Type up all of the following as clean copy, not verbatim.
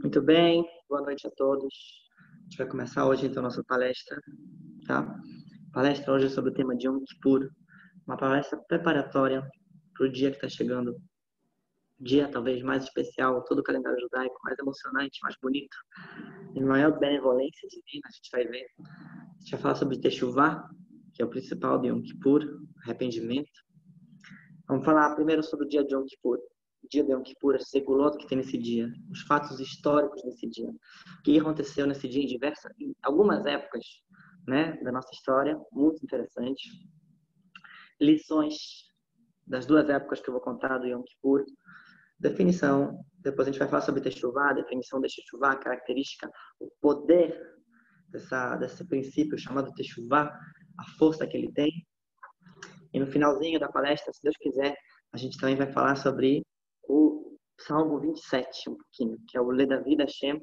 Muito bem, boa noite a todos. A gente vai começar hoje então a nossa palestra, tá? A palestra hoje é sobre o tema de Yom Kippur, uma palestra preparatória para o dia que está chegando, dia talvez mais especial, todo o calendário judaico, mais emocionante, mais bonito, e maior benevolência divina, a gente vai ver. A gente vai falar sobre Teshuvah, que é o principal de Yom Kippur, arrependimento. Vamos falar primeiro sobre o dia de Yom Kippur. O dia de Yom Kippur, a segulot que tem nesse dia, os fatos históricos desse dia. O que aconteceu nesse dia em algumas épocas, né, da nossa história, muito interessante. Lições das duas épocas que eu vou contar do Yom Kippur. Definição, depois a gente vai falar sobre Teshuvah, definição de Teshuvah, característica, o poder desse princípio chamado Teshuvah, a força que ele tem. E no finalzinho da palestra, se Deus quiser, a gente também vai falar sobre o Salmo 27, um pouquinho, que é o Lê Davi Hashem,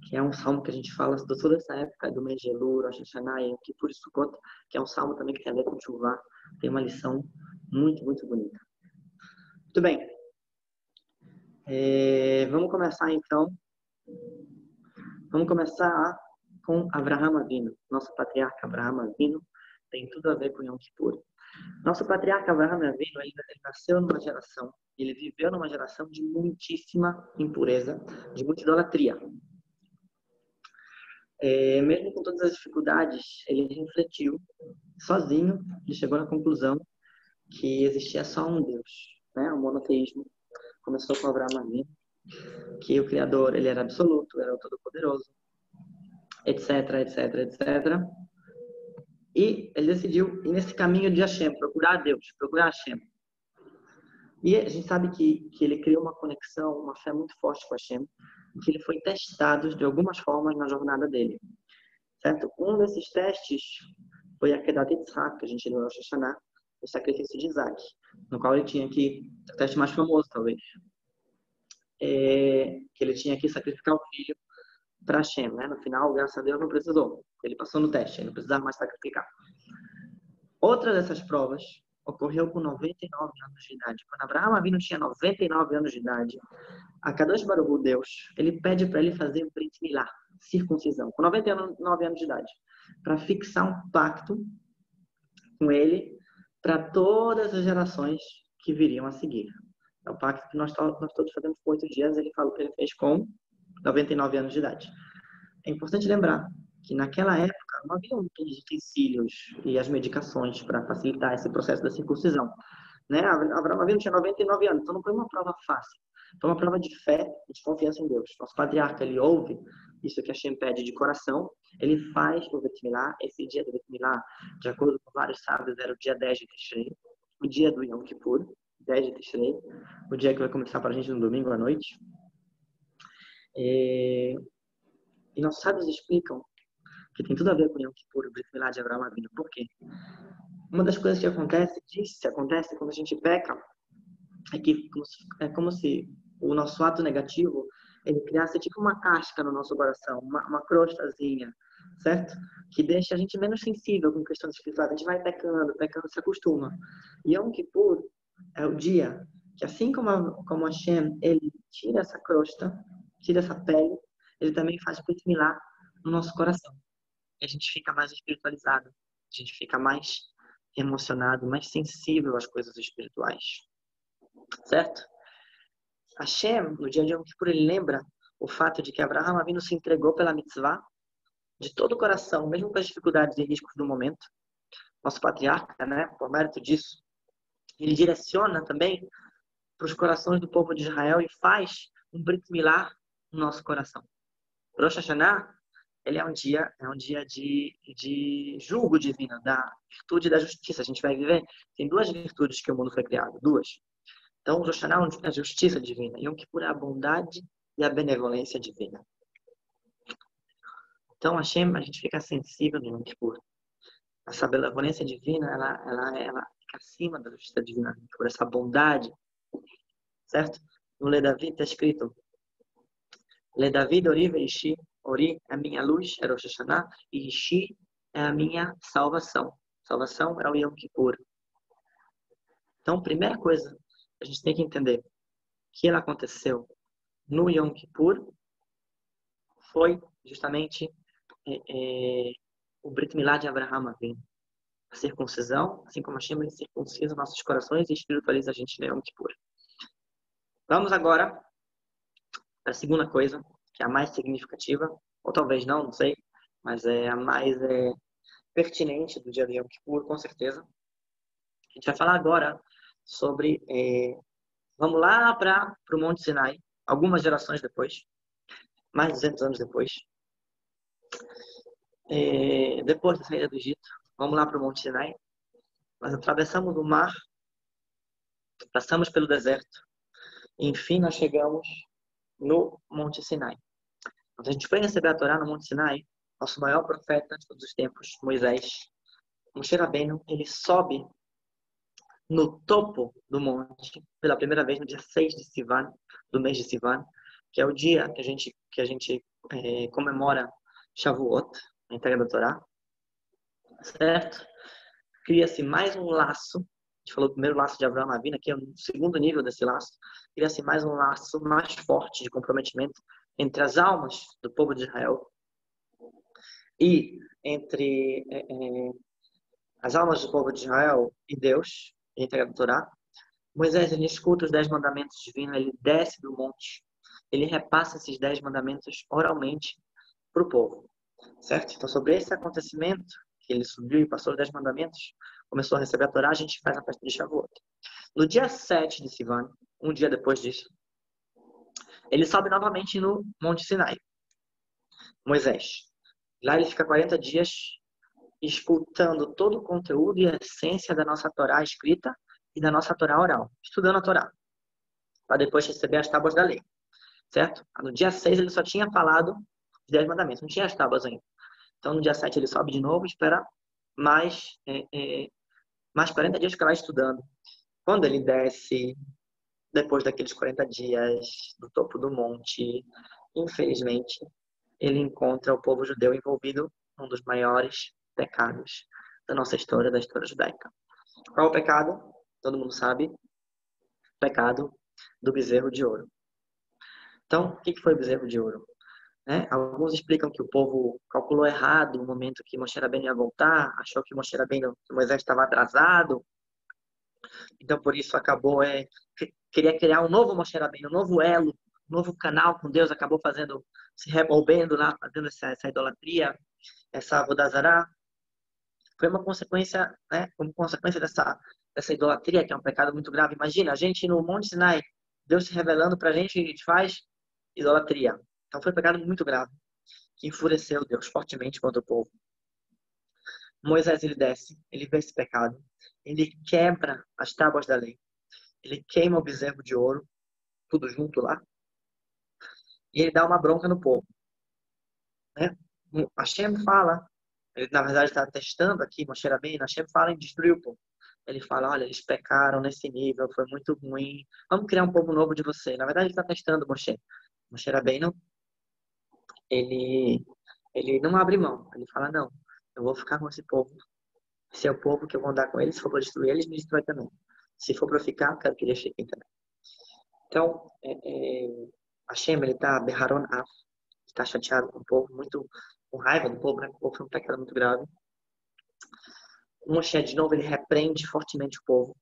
que é um salmo que a gente fala de toda essa época do mês de Elul, Rosh Hashanah e Kippur e Sukkot, que é um salmo também que tem a ver com Teshuvah. Tem uma lição muito, muito bonita. Muito bem. Vamos começar então. Vamos começar com Avraham Avinu. Nosso patriarca Avraham Avinu tem tudo a ver com Yom Kippur. Nosso patriarca Avraham Avinu, ele nasceu numa geração, ele viveu numa geração de muitíssima impureza, de muita idolatria. Mesmo com todas as dificuldades, ele refletiu sozinho, ele chegou na conclusão que existia só um Deus, né? O monoteísmo começou com Avraham Avinu, que o Criador ele era absoluto, era o Todo-Poderoso, etc, etc, etc. E ele decidiu ir nesse caminho de Hashem, procurar Deus, procurar Hashem. E a gente sabe que ele criou uma conexão, uma fé muito forte com Hashem, que ele foi testado de algumas formas na jornada dele. Certo? Um desses testes foi a Kedat Yitzhak, que a gente leu no Rosh Hashanah, o sacrifício de Isaac, no qual ele tinha que, o teste mais famoso talvez, que ele tinha que sacrificar o filho para Hashem, né? No final, graças a Deus, não precisou. Ele passou no teste, ele não precisava mais sacrificar. Outra dessas provas ocorreu com 99 anos de idade. Quando Avraham Avinu tinha 99 anos de idade, a Kadosh Baruch Hu, Deus, ele pede para ele fazer o Brit Milá, circuncisão, com 99 anos de idade, para fixar um pacto com ele para todas as gerações que viriam a seguir. É o pacto que nós todos fazemos por 8 dias, ele falou que ele fez com 99 anos de idade. É importante lembrar que naquela época não havia os utensílios e as medicações para facilitar esse processo da circuncisão. Né? Avraham Avinu tinha 99 anos, então não foi uma prova fácil. Foi uma prova de fé e de confiança em Deus. Nosso patriarca, ele ouve isso que Hashem pede de coração, ele faz o Brit Milá. Esse dia do Brit Milá, de acordo com vários sábios, era o dia 10 de Tishrei, o dia do Yom Kippur, 10 de Tishrei, o dia que vai começar para a gente no domingo à noite. E nossos sábios explicam que tem tudo a ver com o Yom Kippur, o Brit Milá de Avraham Avinu. Por quê? Uma das coisas que acontece quando a gente peca, é como se o nosso ato negativo ele criasse tipo uma casca no nosso coração, uma crostazinha, certo? Que deixa a gente menos sensível com questões espirituais. A gente vai pecando, se acostuma. E Yom Kippur é o dia que, assim como Hashem, ele tira essa crosta, tira essa pele, ele também faz Brit Milá no nosso coração. E a gente fica mais espiritualizado, a gente fica mais emocionado, mais sensível às coisas espirituais. Certo? Hashem, no dia de Yom Kippur, ele lembra o fato de que Avraham Avinu se entregou pela mitzvah de todo o coração, mesmo com as dificuldades e riscos do momento. Nosso patriarca, né, por mérito disso, ele direciona também para os corações do povo de Israel e faz um Brit Milá no nosso coração. Rosh Hashanah, ele é um dia de julgo divino, da virtude da justiça. A gente vai viver, tem duas virtudes que o mundo foi criado, duas. Então, Rosh Hashanah é a justiça divina, e Yom Kippur é a bondade e a benevolência divina. Então, Hashem, a gente fica sensível no Yom Kippur. Essa benevolência divina, ela fica acima da justiça divina, por essa bondade, certo? No Lê Davi está escrito, Lê Davi, Ori Veishi, Ori é a minha luz, é Rosh Hashanah, e Ishi é a minha salvação. Salvação é o Yom Kippur. Então, primeira coisa, a gente tem que entender que ela aconteceu no Yom Kippur foi justamente o Brit Milá de Abraham Avinu. A circuncisão, assim como Hashem, ele circuncisa nossos corações e espiritualiza a gente no Yom Kippur. Vamos agora para a segunda coisa, que é a mais significativa, ou talvez não sei, mas é a mais pertinente do dia do Yom Kippur, com certeza. A gente vai falar agora sobre... vamos lá para o Monte Sinai, algumas gerações depois, mais de 200 anos depois. Depois da saída do Egito, vamos lá para o Monte Sinai. Nós atravessamos o mar, passamos pelo deserto, e enfim nós chegamos no Monte Sinai. Quando a gente foi receber a Torá no Monte Sinai, nosso maior profeta de todos os tempos, Moisés, Moshe Rabbeinu, ele sobe no topo do monte pela primeira vez no dia 6 de Sivan, do mês de Sivan, que é o dia que a gente comemora Shavuot, a entrega da Torá, certo? Cria-se mais um laço. A gente falou do primeiro laço de Abraão Avinu, aqui é um segundo nível desse laço. Cria-se mais um laço mais forte de comprometimento entre as almas do povo de Israel e entre as almas do povo de Israel e Deus, e a entrega da Torá. Moisés, ele escuta os 10 mandamentos divinos, ele desce do monte, ele repassa esses 10 mandamentos oralmente para o povo, certo? Então, sobre esse acontecimento, que ele subiu e passou os 10 mandamentos, começou a receber a Torá, a gente faz a festa de Shavuot. No dia 7 de Sivan, um dia depois disso, ele sobe novamente no Monte Sinai, Moisés. Lá ele fica 40 dias escutando todo o conteúdo e a essência da nossa Torá escrita e da nossa Torá oral, estudando a Torá, para depois receber as tábuas da lei, certo? No dia 6 ele só tinha falado os 10 mandamentos, não tinha as tábuas ainda. Então no dia 7 ele sobe de novo e espera mais 40 dias ficar lá estudando. Quando ele desce, depois daqueles 40 dias do topo do monte, infelizmente, ele encontra o povo judeu envolvido num dos maiores pecados da nossa história, da história judaica. Qual é o pecado? Todo mundo sabe. Pecado do bezerro de ouro. Então, o que foi o bezerro de ouro? Alguns explicam que o povo calculou errado no momento que Moshe Rabbeinu ia voltar, achou que que Moisés estava atrasado, então por isso acabou queria criar um novo Moshe Rabbeinu, um novo elo, um novo canal com Deus, acabou se revolvendo lá, fazendo essa idolatria, essa avodazará. Foi uma consequência, como consequência dessa idolatria, que é um pecado muito grave. Imagina, a gente no Monte Sinai, Deus se revelando para a gente faz idolatria. Então foi um pecado muito grave, que enfureceu Deus fortemente contra o povo. Moisés, ele desce, ele vê esse pecado, ele quebra as tábuas da lei, ele queima o bezerro de ouro, tudo junto lá, e ele dá uma bronca no povo. Hashem fala, ele na verdade está testando aqui, Moshe Rabbeinu, Hashem fala em destruir o povo. Ele fala, olha, eles pecaram nesse nível, foi muito ruim, vamos criar um povo novo de você. Na verdade ele está testando Moshe. Moshe Rabbeinu, ele não abre mão, ele fala, não, eu vou ficar com esse povo. Se é o povo que eu vou andar com eles, se for para destruir eles, me destrói também. Se for para ficar, quero que eles fiquem também. Então, Hashem, ele está berraron af, está chateado com o povo, muito com raiva do povo, o povo foi um pecado muito grave. Moshe, de novo, ele repreende fortemente o povo.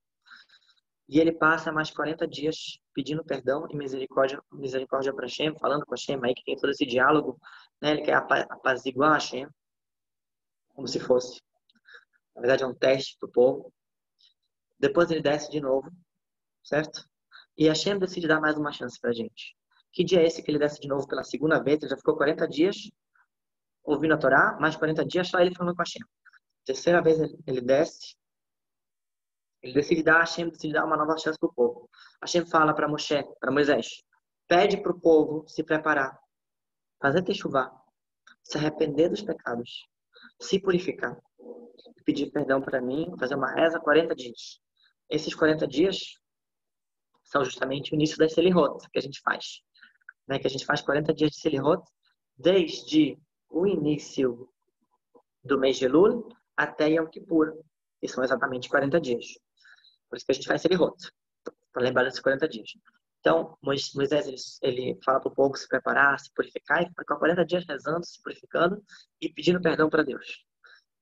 E ele passa mais 40 dias pedindo perdão e misericórdia para Hashem, falando com Hashem, aí que tem todo esse diálogo, ele quer apaziguar Hashem, como se fosse. Na verdade, é um teste para o povo. Depois ele desce de novo, certo? E Hashem decide dar mais uma chance para a gente. Que dia é esse que ele desce de novo pela segunda vez? Ele já ficou 40 dias ouvindo a Torá, mais 40 dias só ele falando com Hashem. Terceira vez ele desce, ele decide dar uma nova chance para o povo. Hashem fala para Moisés, pede para o povo se preparar, fazer techuvá, se arrepender dos pecados, se purificar, pedir perdão para mim, fazer uma reza 40 dias. Esses 40 dias são justamente o início das Selihot que a gente faz. Que a gente faz 40 dias de Selihot, desde o início do mês de Elul até Yom Kippur, que são exatamente 40 dias. Por isso que a gente faz Selihot, para lembrar desses 40 dias. Então, Moisés, ele fala para o povo se preparar, se purificar, e fica 40 dias rezando, se purificando e pedindo perdão para Deus,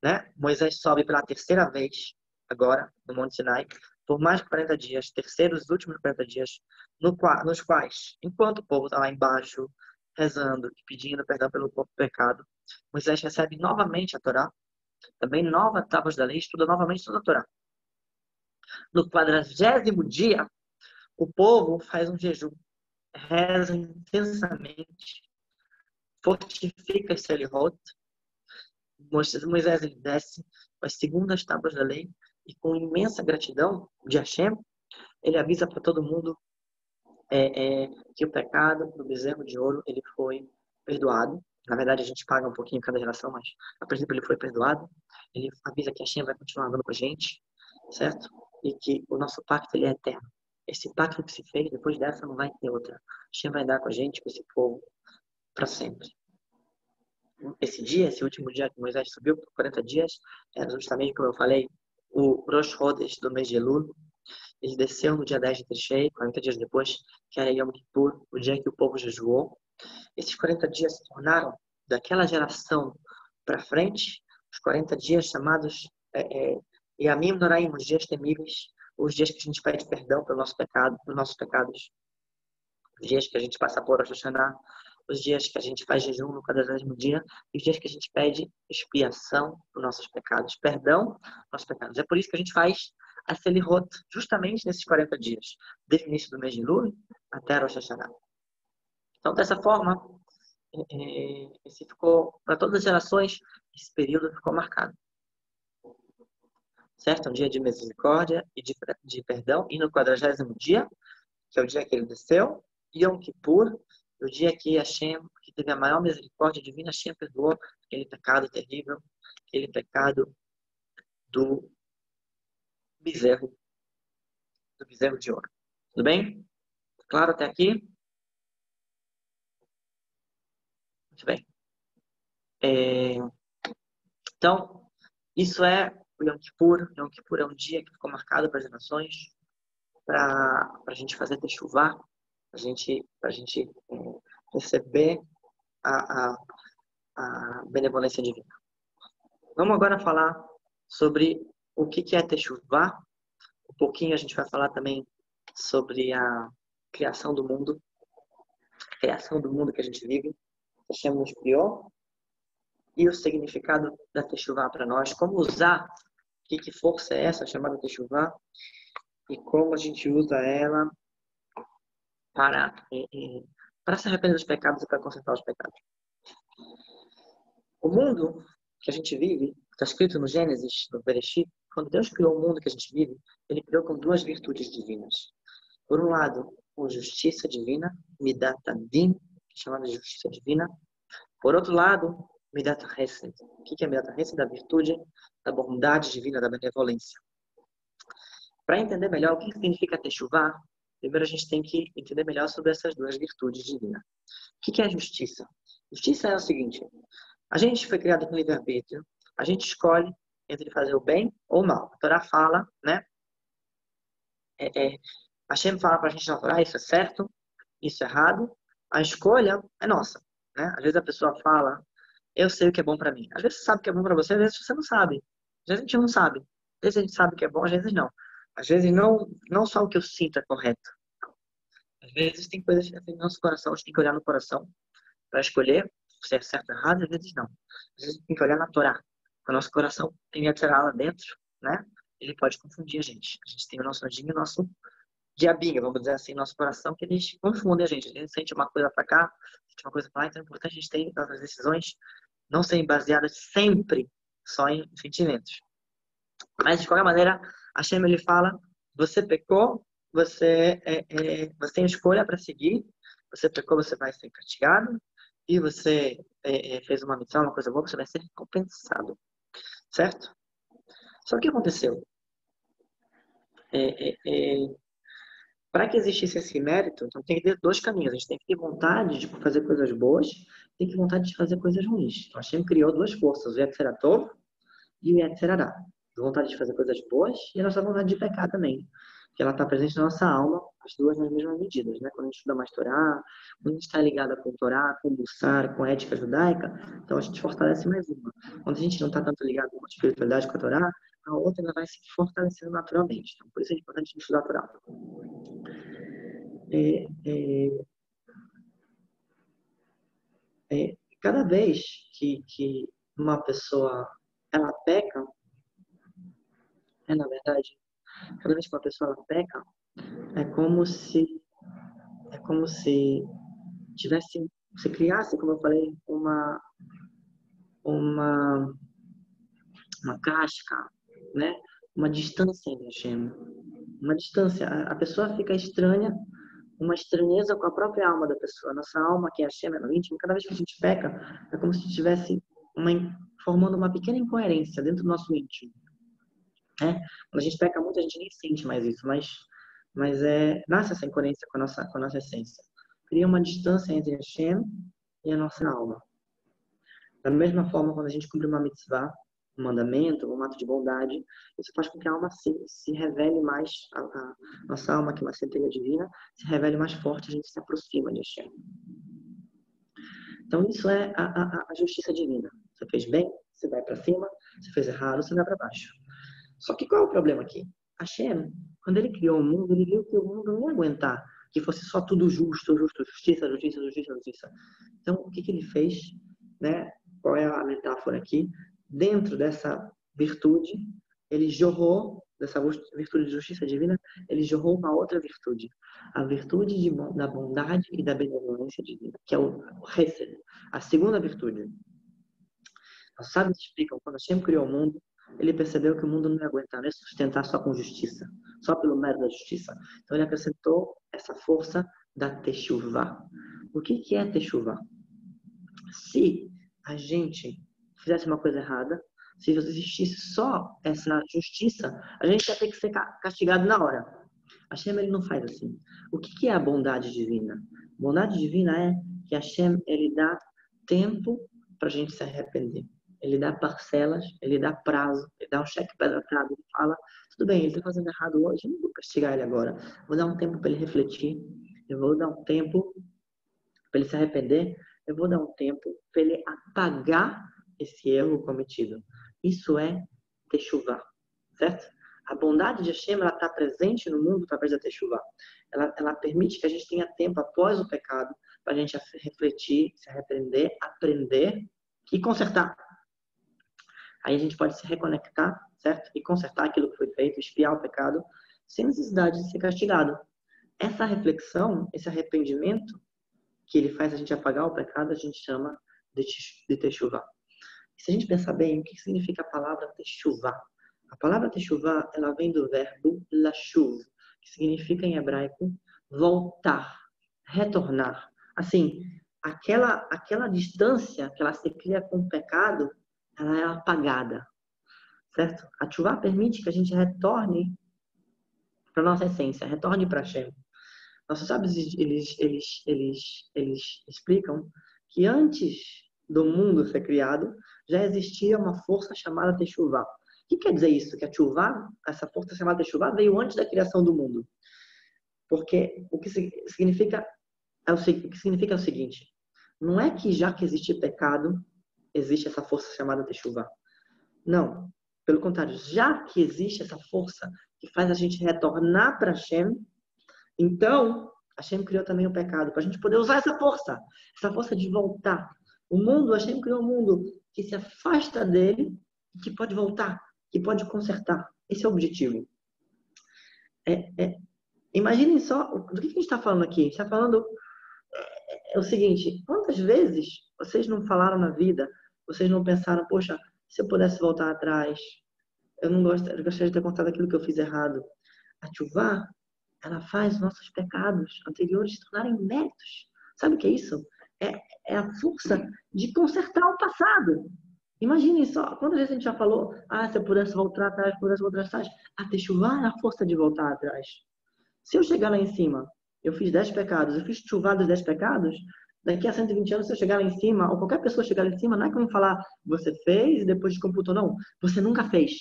né? Moisés sobe pela terceira vez, agora, no Monte Sinai, por mais de 40 dias, terceiros, últimos 40 dias, nos quais, enquanto o povo está lá embaixo, rezando e pedindo perdão pelo próprio pecado, Moisés recebe novamente a Torá, também nova tábuas da lei, estuda novamente toda a Torá. No 40º dia, o povo faz um jejum, reza intensamente, fortifica esse Selihot. Moisés ele desce com as segundas tábuas da lei e com imensa gratidão de Hashem, ele avisa para todo mundo que o pecado do bezerro de ouro ele foi perdoado. Na verdade, a gente paga um pouquinho cada geração, mas a princípio ele foi perdoado. Ele avisa que Hashem vai continuar andando com a gente, certo? E que o nosso pacto ele é eterno. Esse pacto que se fez, depois dessa não vai ter outra. Hashem vai andar com a gente, com esse povo, para sempre. Esse dia, esse último dia que Moisés subiu por 40 dias, era justamente, como eu falei, o Rosh Chodesh do mês de Elul. Ele desceu no dia 10 de Tishrei, 40 dias depois, que era Yom Kippur, o dia que o povo jejuou. Esses 40 dias se tornaram, daquela geração para frente, os 40 dias chamados Yamim Noraim, os dias temíveis, os dias que a gente pede perdão pelo nosso pecado, pelos nossos pecados, os dias que a gente passa por Rosh Hashanah, os dias que a gente faz jejum no 40º dia, e os dias que a gente pede expiação dos nossos pecados, perdão dos nossos pecados. É por isso que a gente faz a Selihot, justamente nesses 40 dias, desde o início do mês de Elul até Rosh Hashanah. Então, dessa forma, esse ficou, para todas as gerações, esse período ficou marcado. Certo? É um dia de misericórdia e de perdão, e no 40º dia, que é o dia que ele desceu, Yom Kippur, o dia que Hashem, que teve a maior misericórdia divina, Hashem perdoou aquele pecado terrível, aquele pecado do bezerro de ouro. Tudo bem? Claro até aqui? Muito bem. Então, isso é o Yom Kippur. Yom Kippur é um dia que ficou marcado para as nações, para a gente fazer techuvá, para a gente receber a benevolência divina. Vamos agora falar sobre o que é techuvá. Um pouquinho a gente vai falar também sobre a criação do mundo que a gente vive, que Hashem nos criou, e o significado da techuvá para nós, como usar, que força é essa chamada techuvá, e como a gente usa ela para se arrepender dos pecados e para consertar os pecados. O mundo que a gente vive, está escrito no Gênesis, no Bereshit, quando Deus criou o mundo que a gente vive, ele criou com duas virtudes divinas. Por um lado, a justiça divina, Midat Adin, chamada de justiça divina. Por outro lado, Midat Hesed. O que é Midat Hesed? A virtude da bondade divina, da benevolência. Para entender melhor o que significa techuvá, primeiro a gente tem que entender melhor sobre essas duas virtudes divinas. O que é justiça? Justiça é o seguinte: a gente foi criado com livre-arbítrio, a gente escolhe entre fazer o bem ou o mal. A Torá fala, né? Hashem fala para a gente na Torá, isso é certo, isso é errado. A escolha é nossa, né? Às vezes a pessoa fala, eu sei o que é bom para mim. Às vezes você sabe o que é bom para você, às vezes você não sabe. Às vezes a gente não sabe. Às vezes a gente sabe o que é bom, às vezes não. Às vezes não só o que eu sinto é correto. Às vezes tem coisas que assim, no nosso coração, a gente tem que olhar no coração para escolher se é certo ou errado, às vezes não. Às vezes tem que olhar na Torá. O nosso coração tem a Torá lá dentro, né? Ele pode confundir a gente. A gente tem o nosso anjinho e o nosso diabinho, vamos dizer assim, nosso coração, que eles confundem a gente. A gente sente uma coisa para cá, sente uma coisa para lá, então é importante a gente ter nossas decisões não serem baseadas sempre só em sentimentos. Mas, de qualquer maneira, Hashem, ele fala, você pecou, você tem escolha para seguir, você pecou, você vai ser castigado, e você fez uma missão, uma coisa boa, você vai ser recompensado. Certo? Só que o que aconteceu? Para que existisse esse mérito, então tem que ter dois caminhos. A gente tem que ter vontade de fazer coisas boas, tem que ter vontade de fazer coisas ruins. Então, Hashem criou duas forças, o Yetzer Tov e o Yetzer Hara. A vontade de fazer coisas boas e a nossa vontade de pecar também. que ela está presente na nossa alma, as duas nas mesmas medidas, né? Quando a gente estuda mais Torá, quando a gente está ligada com Torá, com Mussar, com a ética judaica, então a gente fortalece mais uma. Quando a gente não está tanto ligado com a espiritualidade, com a Torá, a outra ela vai se fortalecendo naturalmente. Então, por isso é importante estudar a Torá. É, é, cada vez que uma pessoa ela peca, na verdade, cada vez que uma pessoa ela peca, é como se tivesse, você criasse, como eu falei, uma casca, né? Uma distância entre Hashem. Uma distância. A pessoa fica estranha, uma estranheza com a própria alma da pessoa. Nossa alma, que é Hashem, é no íntimo, cada vez que a gente peca, é como se estivesse formando uma pequena incoerência dentro do nosso íntimo. Né? Quando a gente peca muito, a gente nem sente mais isso, mas nasce essa incoerência com a nossa essência. Cria uma distância entre Hashem e a nossa alma. Da mesma forma, quando a gente cumpre uma mitzvah, um mandamento, um ato de bondade, isso faz com que a alma se revele mais, a nossa alma, que é uma centelha divina, se revele mais forte, a gente se aproxima de Hashem. Então, isso é a justiça divina. Você fez bem, você vai para cima, você fez errado, você vai para baixo. Só que qual é o problema aqui? Hashem, quando ele criou o mundo, ele viu que o mundo não ia aguentar que fosse só tudo justo, justiça, justiça, justiça, justiça. Então, o que ele fez, né? Qual é a metáfora aqui? Dentro dessa virtude, ele jorrou, dessa virtude de justiça divina, ele jorrou uma outra virtude. A virtude da bondade e da benevolência divina, que é o Hesed, a segunda virtude. Os sábios explicam, quando Hashem criou o mundo, ele percebeu que o mundo não ia aguentar, não ia sustentar só com justiça, só pelo mérito da justiça. Então ele acrescentou essa força da Teshuvah. O que é Teshuvah? Se a gente fizesse uma coisa errada, se existisse só essa justiça, a gente ia ter que ser castigado na hora. Hashem, ele não faz assim. O que é a bondade divina? Bondade divina é que Hashem, ele dá tempo para a gente se arrepender. Ele dá parcelas, ele dá prazo, ele dá um cheque pedratado, ele fala, tudo bem, ele está fazendo errado hoje, eu não vou castigar ele agora. Vou dar um tempo para ele refletir, eu vou dar um tempo para ele se arrepender, eu vou dar um tempo para ele apagar esse erro cometido. Isso é Teshuvah, certo? A bondade de Hashem, ela está presente no mundo através da Teshuvah. Ela permite que a gente tenha tempo após o pecado para a gente refletir, se arrepender, aprender e consertar. Aí a gente pode se reconectar, certo? E consertar aquilo que foi feito, expiar o pecado, sem necessidade de ser castigado. Essa reflexão, esse arrependimento que ele faz a gente apagar o pecado, a gente chama de Teshuvah. E se a gente pensar bem, o que significa a palavra Teshuvah? A palavra Teshuvah, ela vem do verbo lashuv, que significa em hebraico voltar, retornar. Assim, aquela distância que ela se cria com o pecado, ela é apagada, certo? A Teshuvah permite que a gente retorne para nossa essência, retorne para Hashem. Nossos sábios, eles explicam que antes do mundo ser criado, já existia uma força chamada Teshuvah. O que quer dizer isso? Que a Teshuvah, essa força chamada Teshuvah, veio antes da criação do mundo. Porque o que significa é o seguinte, não é que já que existe pecado, existe essa força chamada Teshuvah. Não. Pelo contrário, já que existe essa força que faz a gente retornar para Hashem, então Hashem criou também o pecado, para a gente poder usar essa força de voltar. O mundo, Hashem criou um mundo que se afasta dele, que pode voltar, que pode consertar. Esse é o objetivo. Imaginem só, do que a gente está falando aqui? A gente está falando o seguinte, quantas vezes vocês não falaram na vida, vocês não pensaram, poxa, se eu pudesse voltar atrás, eu gostaria de ter contado aquilo que eu fiz errado. A Teshuvah, ela faz nossos pecados anteriores se tornarem méritos. Sabe o que é isso? É a força de consertar o passado. Imaginem só, quantas vezes a gente já falou, se eu pudesse voltar atrás, A Teshuvah é a força de voltar atrás. Se eu chegar lá em cima, eu fiz 10 pecados, eu fiz Teshuvah dos 10 pecados, daqui a 120 anos, se eu chegar lá em cima, ou qualquer pessoa chegar lá em cima, não é que eu vou falar, você fez e depois descomputou, não. Você nunca fez.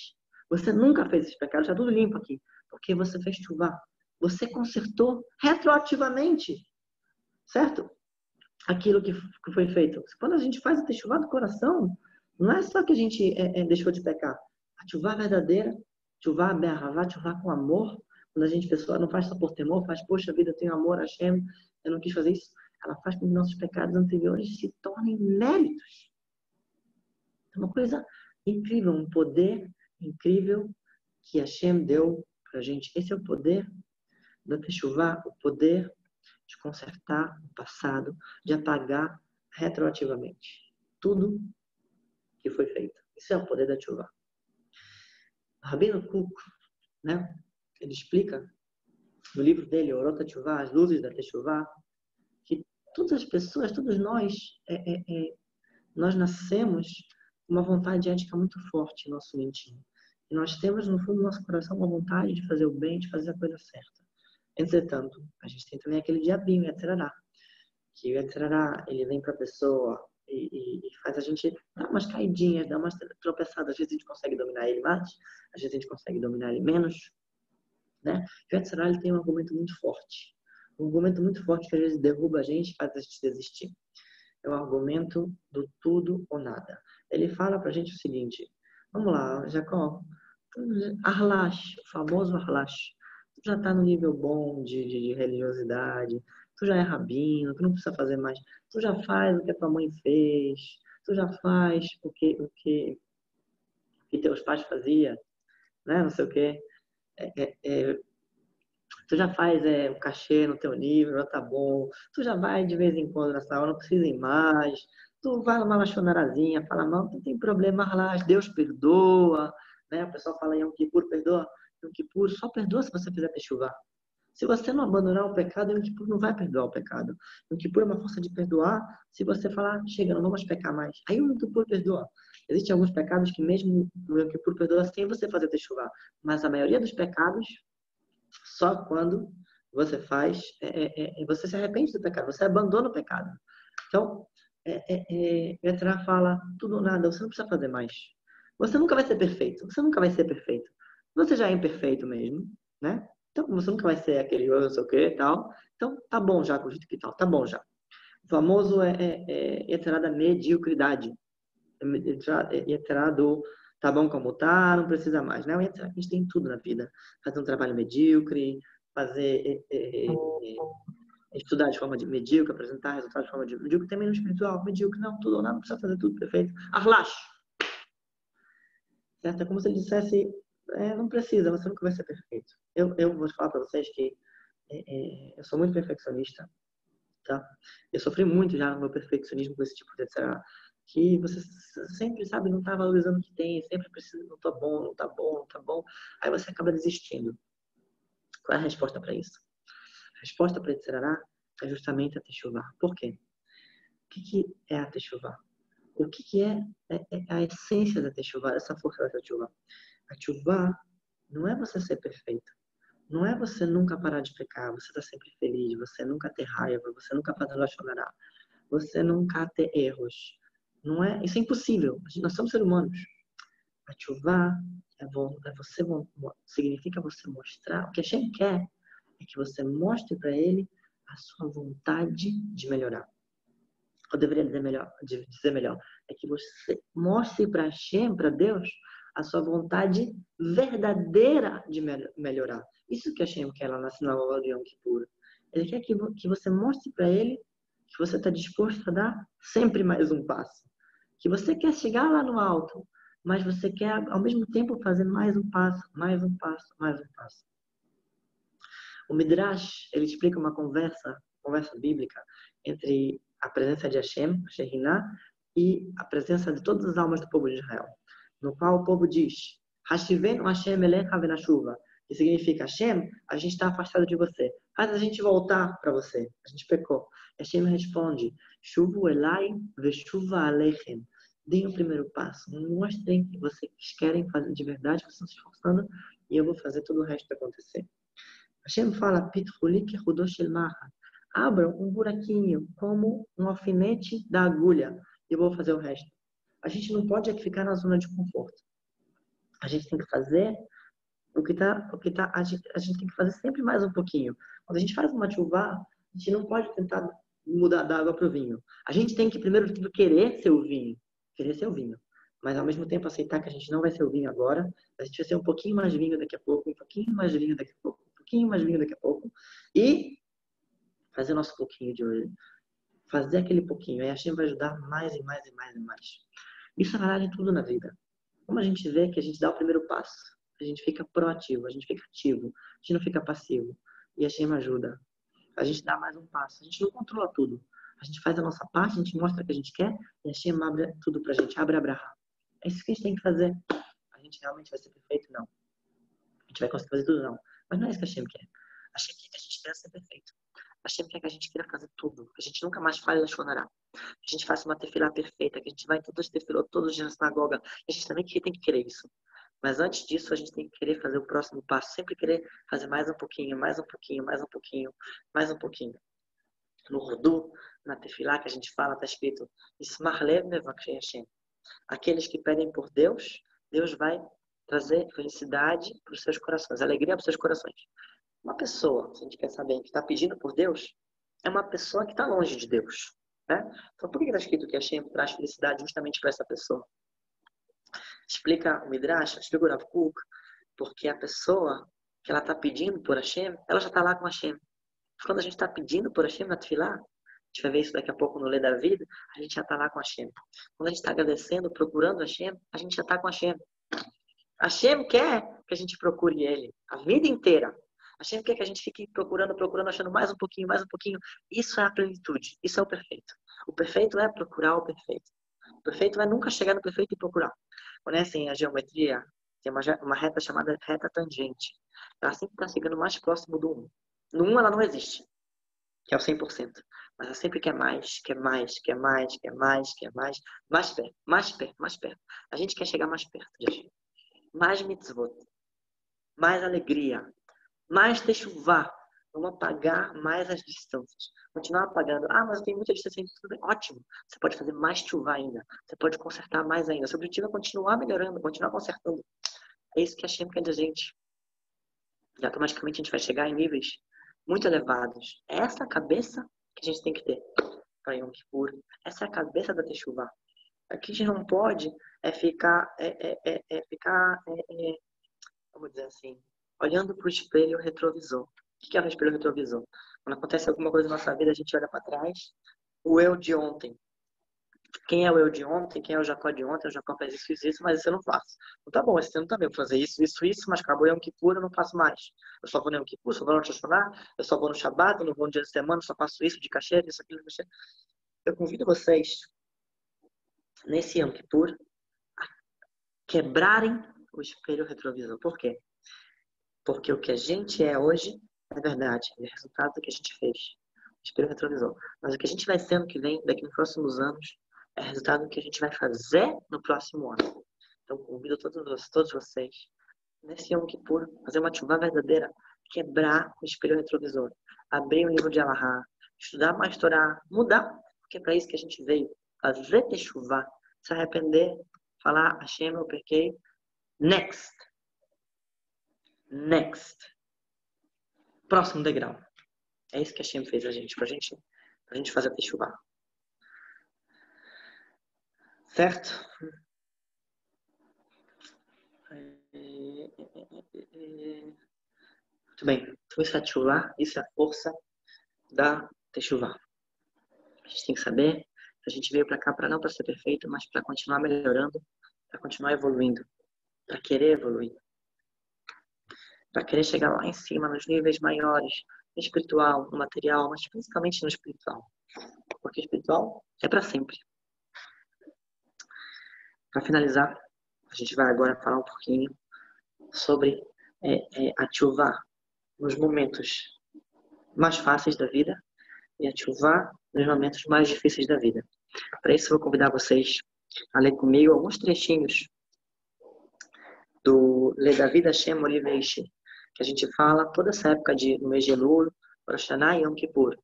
Você nunca fez esses pecados, está tudo limpo aqui. Porque você fez chuvá. Você consertou retroativamente, certo? Aquilo que foi feito. Quando a gente faz a techuvá do coração, não é só que a gente deixou de pecar. A chuvá verdadeira, chuvá be'ahavá, chuvá com amor, quando a gente pessoa não faz só por temor, faz, poxa vida, eu tenho amor a Hashem, eu não quis fazer isso. Ela faz com que nossos pecados anteriores se tornem méritos. É uma coisa incrível, um poder incrível que Hashem deu pra gente. Esse é o poder da techuvá, o poder de consertar o passado, de apagar retroativamente tudo que foi feito. Isso é o poder da techuvá. Rabino Kuk, né? Ele explica no livro dele, Orot HaTeshuvah, As Luzes da Techuvá, que todas as pessoas, todos nós, nós nascemos com uma vontade ética muito forte no nosso mentinho. E nós temos, no fundo do nosso coração, uma vontade de fazer o bem, de fazer a coisa certa. Entretanto, a gente tem também aquele diabinho, Yetzirará, que o Yetzirará, ele vem para a pessoa e faz a gente dar umas caidinhas, dar umas tropeçadas. Às vezes a gente consegue dominar ele mais, às vezes a gente consegue dominar ele menos, né? O Yetzirará, ele tem um argumento muito forte. Um argumento muito forte que às vezes derruba a gente e faz a gente desistir. É o argumento do tudo ou nada. Ele fala pra gente o seguinte: vamos lá, Jacó, Arlash, o famoso Arlash. Tu já tá no nível bom de religiosidade, tu já é rabino, tu não precisa fazer mais, tu já faz o que a tua mãe fez, tu já faz o que teus pais faziam, né? Não sei o quê. Tu já faz o cachê no teu nível, já tá bom. Tu já vai de vez em quando nessa aula, não precisa ir mais. Tu vai numa machonarazinha, fala, não tem problema lá, Deus perdoa. Né? O pessoal fala, Yom Kippur, perdoa. Yom Kippur só perdoa se você fizer techuvá. Se você não abandonar o pecado, Yom Kippur não vai perdoar o pecado. Yom Kippur é uma força de perdoar se você falar, chega, não vamos pecar mais. Aí o Yom Kippur perdoa. Existem alguns pecados que mesmo o Yom Kippur perdoa sem você fazer techuvá. Mas a maioria dos pecados, só quando você faz, você se arrepende do pecado, você abandona o pecado. Então, Petra fala, tudo ou nada, você não precisa fazer mais. Você nunca vai ser perfeito, você nunca vai ser perfeito. Você já é imperfeito mesmo, né? Então, você nunca vai ser aquele eu não sei o que e tal. Então, tá bom já com o jeito que tal, tá bom já. O famoso Yetzirah da mediocridade. Yetzirah do tá bom como tá, não precisa mais, né? A gente tem tudo na vida. Fazer um trabalho medíocre, fazer estudar de forma medíocre, apresentar resultados de forma medíocre, também no espiritual, medíocre, não, tudo ou nada, não precisa fazer tudo perfeito. Arlash! Certo? É como se ele dissesse, não precisa, você nunca vai ser perfeito. Eu vou falar para vocês que eu sou muito perfeccionista, tá? Eu sofri muito já no meu perfeccionismo com esse tipo de etc. Que você sempre, sabe, não tá valorizando o que tem, sempre precisa, não tá bom, não tá bom, não tá bom. Aí você acaba desistindo. Qual é a resposta para isso? A resposta para etc. é justamente a techuvá. Por quê? O que é a techuvá? O que é a essência da techuvá, essa força da techuvá? A techuvá não é você ser perfeito. Não é você nunca parar de pecar, você tá sempre feliz, você nunca ter raiva, você nunca fazer lachonará, você nunca ter erros. Não é, isso é impossível. Nós somos seres humanos. A techuvá significa você mostrar, o que a Hashem quer é que você mostre para ele a sua vontade de melhorar. Eu deveria dizer melhor, é que você mostre para Hashem, para Deus, a sua vontade verdadeira de melhorar. Isso que Hashem quer lá na sinagoga de Yom Kippur. Ele quer que você mostre para ele que você está disposto a dar sempre mais um passo. Que você quer chegar lá no alto, mas você quer, ao mesmo tempo, fazer mais um passo, mais um passo, mais um passo. O Midrash, ele explica uma conversa bíblica entre a presença de Hashem, Shekhinah, e a presença de todas as almas do povo de Israel, no qual o povo diz, Hashivenu Hashem elecha venashuva, que significa, Hashem, a gente está afastado de você, faz a gente voltar para você, a gente pecou. Hashem responde, Shuvu elai veshuva alechem, deem o primeiro passo, mostrem que vocês querem fazer de verdade, que vocês estão se esforçando, e eu vou fazer todo o resto acontecer. Hashem fala, abram um buraquinho, como um alfinete da agulha, e eu vou fazer o resto. A gente não pode ficar na zona de conforto. A gente tem que fazer a gente tem que fazer sempre mais um pouquinho. Quando a gente faz uma chuva, a gente não pode tentar mudar da água para o vinho. A gente tem que, primeiro de tudo, querer ser o vinho. Querer ser o vinho. Mas, ao mesmo tempo, aceitar que a gente não vai ser o vinho agora. A gente vai ser um pouquinho mais vinho daqui a pouco, um pouquinho mais vinho daqui a pouco, um pouquinho mais vinho daqui a pouco. E fazer nosso pouquinho de hoje. Fazer aquele pouquinho. Aí a gente vai ajudar mais e mais e mais e mais. Isso é verdade em tudo na vida. Como a gente vê que a gente dá o primeiro passo, a gente fica proativo, a gente fica ativo, a gente não fica passivo. E a Shem ajuda. A gente dá mais um passo. A gente não controla tudo. A gente faz a nossa parte, a gente mostra o que a gente quer e a Shem abre tudo pra gente. Abre a braha. É isso que a gente tem que fazer. A gente realmente vai ser perfeito? Não. A gente vai conseguir fazer tudo? Não. Mas não é isso que a Shem quer. A Shem quer que a gente queira ser perfeito. A Shem quer que a gente queira fazer tudo. Que a gente nunca mais fale Lashon. Que a gente faça uma tefilá perfeita, que a gente vai em todos os tefilot, todos os dias na sinagoga. A gente também tem que querer isso. Mas antes disso, a gente tem que querer fazer o próximo passo. Sempre querer fazer mais um pouquinho, mais um pouquinho, mais um pouquinho, mais um pouquinho. No Rudu, na tefilá que a gente fala, está escrito Ismach lev mevakshei Hashem. Aqueles que pedem por Deus, Deus vai trazer felicidade para os seus corações, alegria para os seus corações. Uma pessoa, se a gente quer saber, que está pedindo por Deus, é uma pessoa que está longe de Deus. Né? Então, por que está escrito que Hashem traz felicidade justamente para essa pessoa? Explica o Midrash, explica o Rav Kuk, porque a pessoa que ela está pedindo por Hashem, ela já está lá com Hashem. Quando a gente está pedindo por Hashem na Tefilá, a gente vai ver isso daqui a pouco no Lê da Vida, a gente já está lá com Hashem. Quando a gente está agradecendo, procurando Hashem, a gente já está com Hashem. Hashem quer que a gente procure Ele a vida inteira. Hashem quer que a gente fique procurando, achando mais um pouquinho, mais um pouquinho. Isso é a plenitude, isso é o perfeito. O perfeito é procurar o perfeito. O perfeito é nunca chegar no perfeito e procurar. Conhecem a geometria? Tem uma reta chamada reta tangente. Ela sempre está chegando mais próximo do 1. No 1 ela não existe, que é o 100%. Mas ela sempre quer mais, quer mais, quer mais, quer mais, quer mais. Mais perto, mais perto, mais perto. A gente quer chegar mais perto de Hashem. Mais mitzvot. Mais alegria. Mais techuvá. Vamos apagar mais as distâncias. Continuar apagando. Ah, mas eu tenho muita distância. Tudo bem. Ótimo. Você pode fazer mais chuvá ainda. Você pode consertar mais ainda. Seu objetivo é continuar melhorando, continuar consertando. É isso que a Hashem quer da gente. E automaticamente a gente vai chegar em níveis muito elevados. É essa a cabeça que a gente tem que ter para Yom Kippur. Essa é a cabeça da Teshuvah. O que a gente não pode é ficar, vamos dizer assim, olhando para o espelho retrovisor. O que é o espelho retrovisor? Quando acontece alguma coisa na nossa vida, a gente olha para trás, o eu de ontem. Quem é o eu de ontem? Quem é o Jacó de ontem? O Jacó faz isso, mas isso eu não faço. Então tá bom, esse ano também vou fazer isso, mas acabou Yom Kippur, eu não faço mais. Eu só vou no Yom Kippur, só vou no Rosh Hashanah, eu só vou no Shabbat, eu não vou no dia de semana, eu só faço isso de cachê, isso, aquilo, cachê. Eu convido vocês, nesse Yom Kippur, a quebrarem o espelho retrovisor. Por quê? Porque o que a gente é hoje é verdade, é resultado do que a gente fez. Espelho retrovisor. Mas o que a gente vai ser ano que vem, daqui nos próximos anos, é resultado do que a gente vai fazer no próximo ano. Então, convido todos vocês, nesse Yom Kippur, fazer uma tchuvá verdadeira, quebrar o espelho retrovisor, abrir o livro de Alahá, estudar mais Torá, mudar, porque é para isso que a gente veio, fazer techuvá, se arrepender, falar Hashem, eu pequei, next. Próximo degrau. É isso que a Hashem fez pra gente fazer techuvá. Certo? Muito bem. Então isso é techuvá, isso é a força da techuvá. A gente tem que saber que a gente veio para cá não para ser perfeito, mas para continuar melhorando, para continuar evoluindo, para querer evoluir, para querer chegar lá em cima, nos níveis maiores, no espiritual, no material, mas principalmente no espiritual. Porque o espiritual é para sempre. Para finalizar, a gente vai agora falar um pouquinho sobre a tchuvá nos momentos mais fáceis da vida e a tchuvá nos momentos mais difíceis da vida. Para isso, eu vou convidar vocês a ler comigo alguns trechinhos do Lê da Vida Hashem Oliveishi, que a gente fala toda essa época no mês de Elul, Rosh Hashanah e Yom Kippur.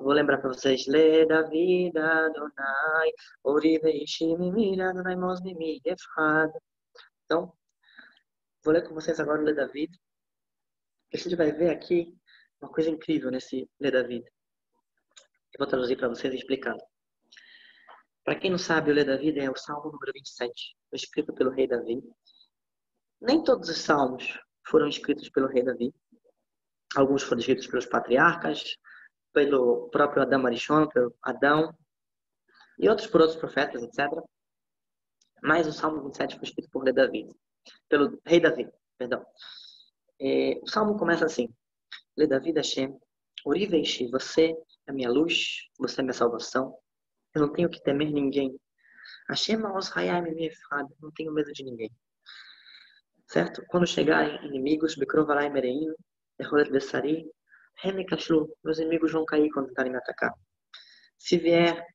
Vou lembrar para vocês. Lê da Vida Adonai Oliveishi Mimira Adonai Mos Mimi Efrad. Então, Vou ler com vocês agora o Lê David. A gente vai ver aqui uma coisa incrível nesse Lê David. Eu vou traduzir para vocês explicando. Para quem não sabe, o Lê David é o Salmo número 27, escrito pelo rei Davi. Nem todos os salmos foram escritos pelo rei Davi. Alguns foram escritos pelos patriarcas, pelo próprio Adão Arishon, pelo Adão, e outros por outros profetas, etc. Mas o Salmo 27 foi escrito por pelo rei Davi, perdão. O Salmo começa assim: Lê David Hashem, Ori Veishi, você é minha luz, você é minha salvação. Eu não tenho que temer ninguém. Hashem Maoz Hayai Mefrad, não tenho medo de ninguém. Certo? Quando chegarem inimigos, Bekrovalai Mereim, Eholet Bessari, Remekashlu, meus inimigos vão cair quando tentarem me atacar. Se vier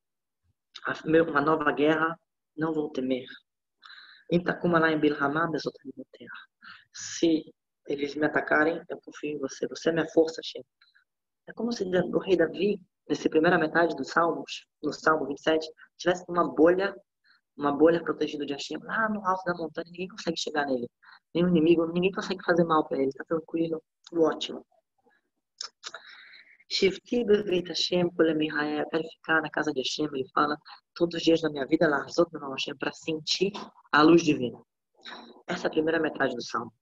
uma nova guerra, não vou temer. Se eles me atacarem, eu confio em você. Você é minha força, Hashem. É como se o rei Davi, nessa primeira metade dos Salmos, no Salmo 27, tivesse uma bolha protegida de Hashem, lá no alto da montanha, ninguém consegue chegar nele. Nenhum inimigo, ninguém consegue fazer mal para ele. Está tranquilo, tudo ótimo. Shivti beveit Hashem kolemihaya, eu quero ficar na casa de Hashem. Ele fala, todos os dias da minha vida, Lahzot meu Hashem, para sentir a luz divina. Essa é a primeira metade do Salmo.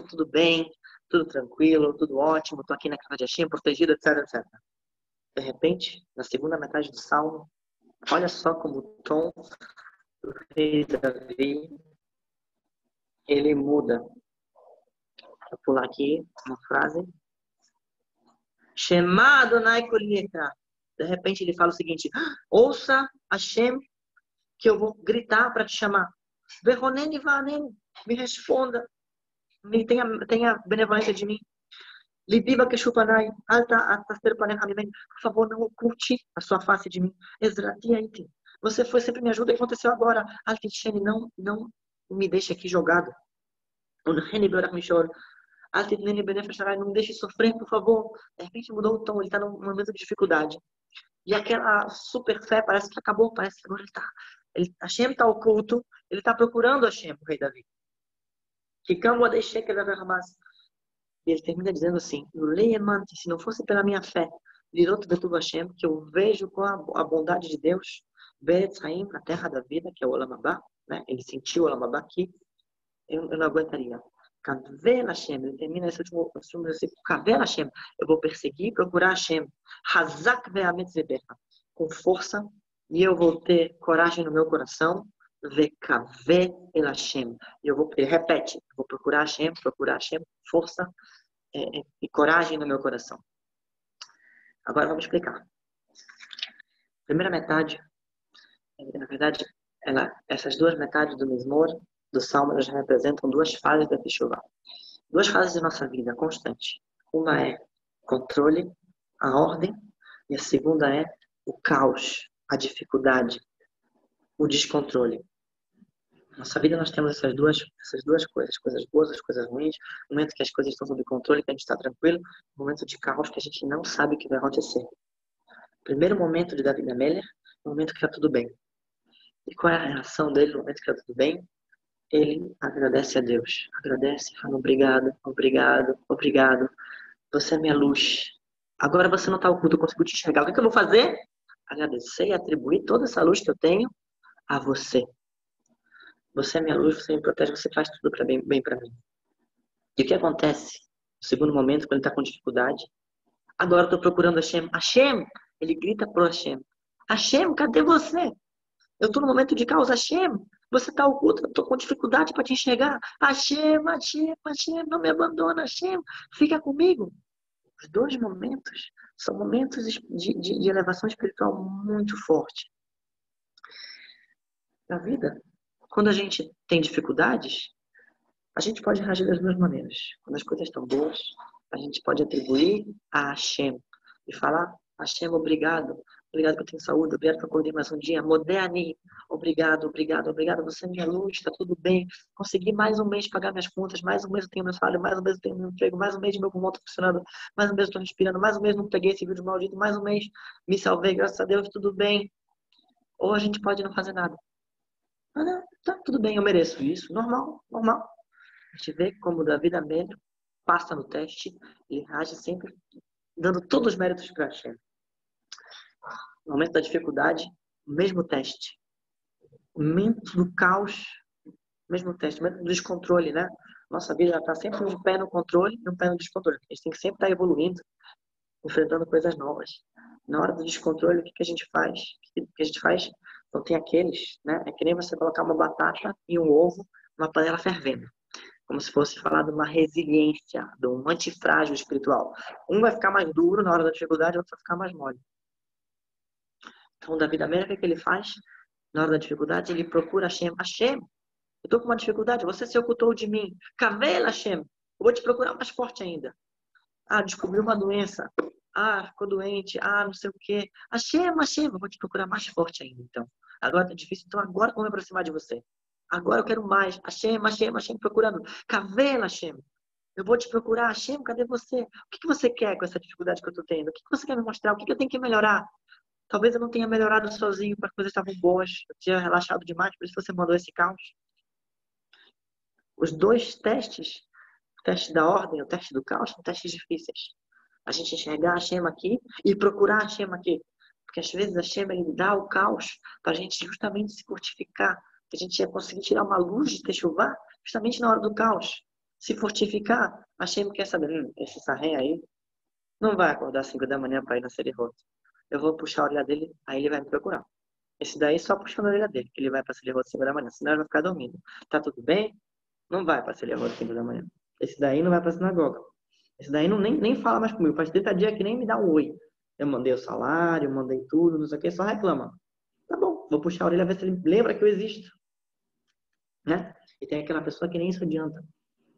Tudo bem, tudo tranquilo, tudo ótimo, estou aqui na casa de Hashem, protegido, etc, etc. De repente, na segunda metade do Salmo, olha só como o tom do rei Davi, ele muda. Vou pular aqui uma frase. Shema Adonai Kol Yekra. De repente ele fala o seguinte: ouça Hashem, que eu vou gritar para te chamar. Veroneni Vanen, me responda, tenha benevolência de mim. Libiba Keshupanai, Alta Ataster Panechamimem, por favor, não oculte a sua face de mim. Ezrati Aiti, você foi sempre me ajuda, o que aconteceu agora? Altisheni, não me deixe aqui jogado. Unheni Beorach Mishor, Altitneni Benefesharai, não me deixe sofrer, por favor. De repente mudou o tom, ele está num momento de dificuldade. E aquela super fé parece que acabou, parece que agora Hashem está oculto, ele está procurando Hashem, o rei Davi. Que camo deixei que ele vai arrumar. E ele termina dizendo assim: se não fosse pela minha fé, Lirot Betuv Hashem, que eu vejo com a bondade de Deus, Beretz Haim, a terra da vida, que é o Olam Haba, né? Ele sentiu o Olam Haba aqui, eu não aguentaria. Kavel Hashem, ele termina esse último versículo: Kavel Hashem, eu vou perseguir, procurar Hashem, Hazak Ve'amet Zebecha, com força, e eu vou ter coragem no meu coração. Vekave el Hashem. Ele repete, eu vou procurar Hashem, força e coragem no meu coração. Agora vamos explicar. Primeira metade, na verdade, essas duas metades do Mizmor, do Salmo, elas representam duas fases da Teshuvah. Duas fases da nossa vida constante. Uma é controle, a ordem, e a segunda é o caos, a dificuldade, o descontrole. Na nossa vida nós temos essas duas coisas boas, as coisas ruins, momento que as coisas estão sob controle, que a gente está tranquilo, momento de caos que a gente não sabe o que vai acontecer. Primeiro momento de David Ameller, o momento que está tudo bem. E qual é a reação dele no momento que está tudo bem? Ele agradece a Deus, agradece, fala obrigado, obrigado, obrigado, você é minha luz. Agora você não está oculto, eu consigo te enxergar. O que eu vou fazer? Agradecer e atribuir toda essa luz que eu tenho a você. Você é minha luz, você me protege, você faz tudo bem para mim. E o que acontece no segundo momento, quando ele está com dificuldade? Agora eu estou procurando Hashem. Hashem! Ele grita pro Hashem. Hashem, cadê você? Eu estou no momento de caos. Hashem, você está oculto, eu estou com dificuldade para te enxergar. Hashem, Hashem, Hashem, não me abandona, Hashem, fica comigo. Os dois momentos são momentos de elevação espiritual muito forte. Na vida, quando a gente tem dificuldades, a gente pode reagir das duas maneiras. Quando as coisas estão boas, a gente pode atribuir a Hashem e falar: Hashem, obrigado. Obrigado que eu tenho saúde, obrigado que eu acordei mais um dia. Moderni, obrigado, obrigado, obrigado. Você é minha luz, está tudo bem. Consegui mais um mês pagar minhas contas, mais um mês eu tenho meu salário, mais um mês eu tenho meu emprego, mais um mês meu pulmão está funcionando, mais um mês eu estou respirando, mais um mês não peguei esse vírus maldito, mais um mês me salvei, graças a Deus, tudo bem. Ou a gente pode não fazer nada. Ah, não, tá tudo bem, eu mereço isso. Normal, normal. A gente vê como o Davi da Melha passa no teste, ele age sempre dando todos os méritos para Hashem. No momento da dificuldade, o mesmo teste. No momento do caos, o mesmo teste. No momento do descontrole, né? Nossa vida está sempre um pé no controle e um pé no descontrole. A gente tem que sempre estar evoluindo, enfrentando coisas novas. Na hora do descontrole, o que a gente faz? O que a gente faz? Então tem aqueles, né? É que nem você colocar uma batata e um ovo numa panela fervendo. Como se fosse falar de uma resiliência, de um antifrágil espiritual. Um vai ficar mais duro na hora da dificuldade, o outro vai ficar mais mole. Então, o Davi da Melha, o que ele faz? Na hora da dificuldade, ele procura Hashem. Hashem, eu estou com uma dificuldade, você se ocultou de mim. Cavela, Hashem, eu vou te procurar mais forte ainda. Ah, descobriu uma doença. Ah, ficou doente. Ah, não sei o quê. Hashem, eu vou te procurar mais forte ainda, então. Agora tá difícil, então agora eu vou me aproximar de você. Agora eu quero mais. Hashem, procurando. Cavela, Hashem. Eu vou te procurar. Hashem, cadê você? O que você quer com essa dificuldade que eu estou tendo? O que você quer me mostrar? O que eu tenho que melhorar? Talvez eu não tenha melhorado sozinho, para as coisas estavam boas. Eu tinha relaxado demais, por isso você mandou esse caos. Os dois testes, o teste da ordem e o teste do caos, são testes difíceis. A gente enxergar a Hashem aqui e procurar a Hashem aqui. Porque às vezes a Hashem ele dá o caos para a gente justamente se fortificar. Que a gente ia conseguir tirar uma luz de Techuvá justamente na hora do caos. Se fortificar, a Hashem quer saber, esse sarré aí não vai acordar às 5 da manhã para ir na Serihot. Eu vou puxar a orelha dele, aí ele vai me procurar. Esse daí só puxando a orelha dele, que ele vai para Serihot às 5 da manhã, senão ele vai ficar dormindo. Tá tudo bem? Não vai para Serihot às 5 da manhã. Esse daí não vai para a sinagoga. Esse daí não, nem fala mais comigo. Faz 30 dias que nem me dá um oi. Eu mandei o salário, mandei tudo, não sei o que, só reclama. Tá bom, vou puxar a orelha, ver se ele lembra que eu existo. Né? E tem aquela pessoa que nem isso adianta.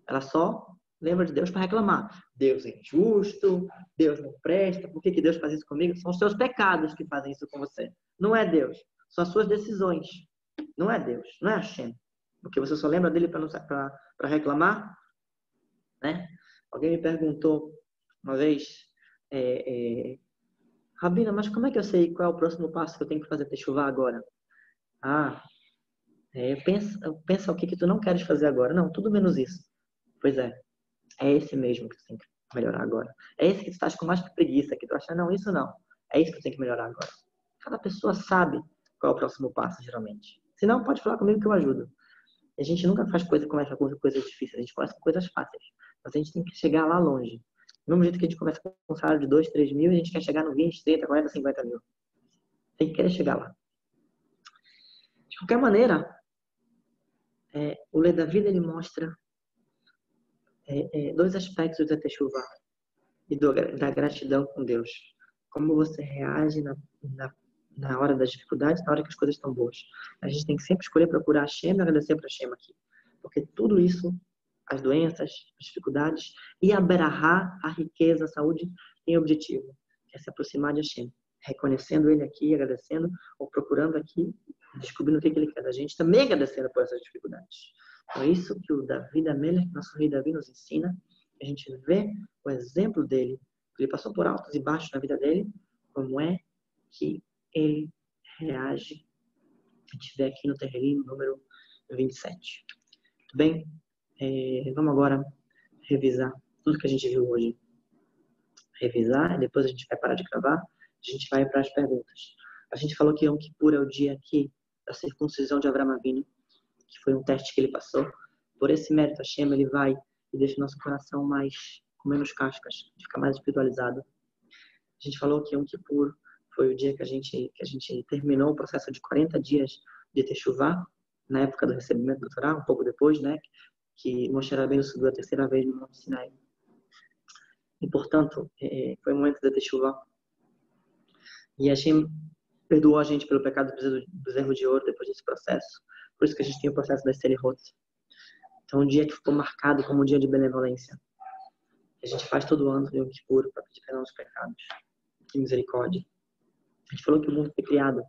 Ela só lembra de Deus para reclamar. Deus é injusto, Deus não presta, por que Deus faz isso comigo? São os seus pecados que fazem isso com você. Não é Deus. São as suas decisões. Não é Deus, não é Hashem. Porque você só lembra dele para reclamar, né? Alguém me perguntou uma vez, Rabina, mas como é que eu sei qual é o próximo passo que eu tenho que fazer Techuvá agora? Ah, pensa o que tu não queres fazer agora. Não, tudo menos isso. Pois é esse mesmo que tu tem que melhorar agora. É esse que tu estás com mais preguiça, que tu acha, não, isso não. É isso que tu tem que melhorar agora. Cada pessoa sabe qual é o próximo passo, geralmente. Se não, pode falar comigo que eu ajudo. A gente nunca faz começa com coisas difíceis, a gente começa com coisas fáceis. Mas a gente tem que chegar lá longe. Do mesmo jeito que a gente começa com um salário de 2, 3 mil, a gente quer chegar no 20, 30, 40, 50 mil. Tem que querer chegar lá. De qualquer maneira, o Lê da Vida, ele mostra dois aspectos da Techuvá e da gratidão com Deus. Como você reage na hora das dificuldades, na hora que as coisas estão boas. A gente tem que sempre escolher procurar a Hashem e agradecer para a Hashem aqui. Porque tudo isso, as doenças, as dificuldades e a berahá, a riqueza, a saúde, tem objetivo, que é se aproximar de Hashem. Reconhecendo Ele aqui, agradecendo, ou procurando aqui, descobrindo o que Ele quer da gente, também agradecendo por essas dificuldades. Então, é isso que o Davi da Melech, nosso rei Davi, nos ensina. A gente vê o exemplo dele. Ele passou por altos e baixos na vida dele. Como é que ele reage? A gente vê aqui no terreiro número 27. Tudo bem? Vamos agora revisar tudo que a gente viu hoje. Revisar, e depois a gente vai parar de gravar. A gente vai para as perguntas. A gente falou que Yom Kippur é o dia aqui da circuncisão de Avraham Avinu, que foi um teste que ele passou. Por esse mérito, Hashem, ele vai e deixa o nosso coração com menos cascas, fica mais espiritualizado. A gente falou que Yom Kippur foi o dia que a gente terminou o processo de 40 dias de Teshuvá, na época do recebimento do Torá, um pouco depois, né? Que Moshe Rabbeinu subiu a terceira vez no Monte Sinai. E, portanto, foi o momento da Teshuvá. E Hashem perdoou a gente pelo pecado do bezerro de ouro depois desse processo. Por isso que a gente tem o processo das Selihot. Então, um dia que ficou marcado como um dia de benevolência. A gente faz todo ano Yom Kippur para pedir perdão dos pecados. Que misericórdia. A gente falou que o mundo foi criado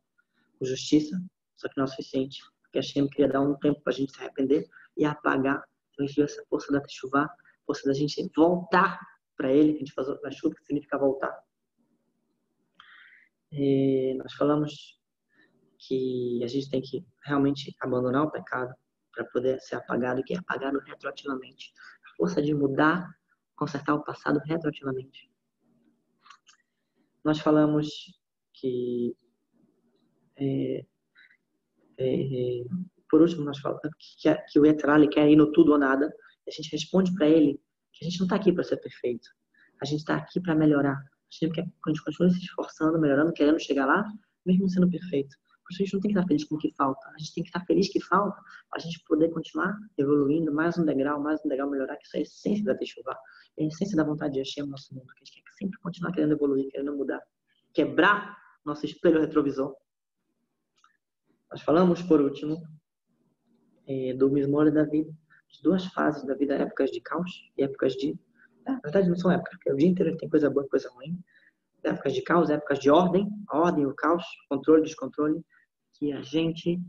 com justiça, só que não é o suficiente. Porque a Hashem queria dar um tempo para a gente se arrepender e apagar. Então, a gente viu essa força da Teshuvá, força da gente voltar para Ele, que a gente faz na chuva, que significa voltar. Nós falamos que a gente tem que realmente abandonar o pecado, para poder ser apagado, que é apagado retroativamente. A força de mudar, consertar o passado retroativamente. Nós falamos que por último, nós falamos que o Etrali quer ir no tudo ou nada. E a gente responde para ele que a gente não está aqui para ser perfeito. A gente está aqui para melhorar. A gente continua se esforçando, melhorando, querendo chegar lá, mesmo sendo perfeito. Por isso a gente não tem que estar feliz com o que falta. A gente tem que estar feliz que falta para a gente poder continuar evoluindo mais um degrau, melhorar, que isso é a essência da Teshuvá. É a essência da vontade de Hashem no nosso mundo. Que a gente quer sempre continuar querendo evoluir, querendo mudar. Quebrar nosso espelho retrovisor. Nós falamos, por último, do Mismor da vida, de duas fases da vida, épocas de caos e épocas de... na verdade, não são épocas, porque o dia inteiro tem coisa boa e coisa ruim. Épocas de caos, épocas de ordem, a ordem e o caos, controle e descontrole, que a gente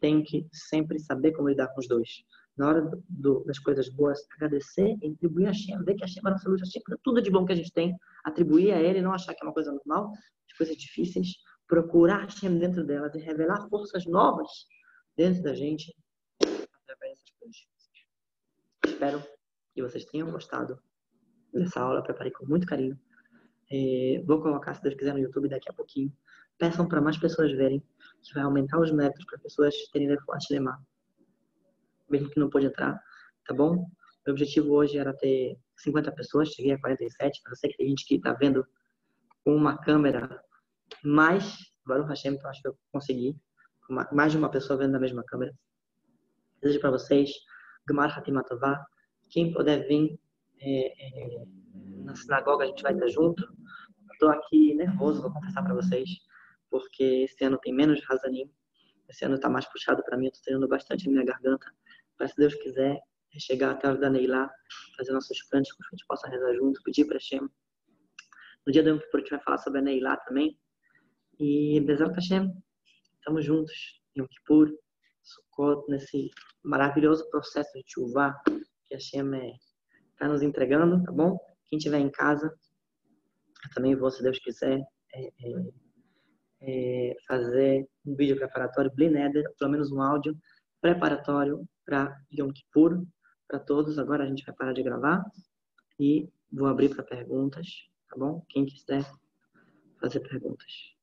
tem que sempre saber como lidar com os dois. Na hora das coisas boas, agradecer e atribuir a Hashem, ver que a Hashem é a nossa luz, tudo de bom que a gente tem, atribuir a Ele, não achar que é uma coisa normal, as coisas difíceis, procurar Hashem dentro delas e revelar forças novas dentro da gente através dessas coisas difíceis. Espero que vocês tenham gostado dessa aula, preparei com muito carinho. Vou colocar, se Deus quiser, no YouTube daqui a pouquinho. Peçam para mais pessoas verem, que vai aumentar os méritos para pessoas terem Refuat Lemar. Mesmo que não pôde entrar, tá bom? Meu objetivo hoje era ter 50 pessoas, cheguei a 47, mas eu sei que tem gente que está vendo com uma câmera, mas, Baruch Hashem, então acho que eu consegui, mais de uma pessoa vendo na mesma câmera. Desejo para vocês, Gmar Hatima Tová, quem puder vir na sinagoga, a gente vai estar junto. Estou aqui nervoso, vou confessar para vocês, porque esse ano tem menos Hazanim, esse ano está mais puxado para mim, estou treinando bastante a minha garganta, mas se Deus quiser, chegar até o da Neilá, fazer nossos cânticos, que a gente possa rezar junto, pedir para Hashem. No dia do Yom Kippur a gente vai falar sobre a Neilá também, e Bezerra Hashem, estamos juntos, Yom Kippur, Sukkot, nesse maravilhoso processo de chuvá que a Hashem está nos entregando, tá bom? Quem estiver em casa, eu também vou, se Deus quiser, fazer um vídeo preparatório, Bli Neder, pelo menos um áudio preparatório para Yom Kippur, para todos. Agora a gente vai parar de gravar e vou abrir para perguntas, tá bom? Quem quiser fazer perguntas.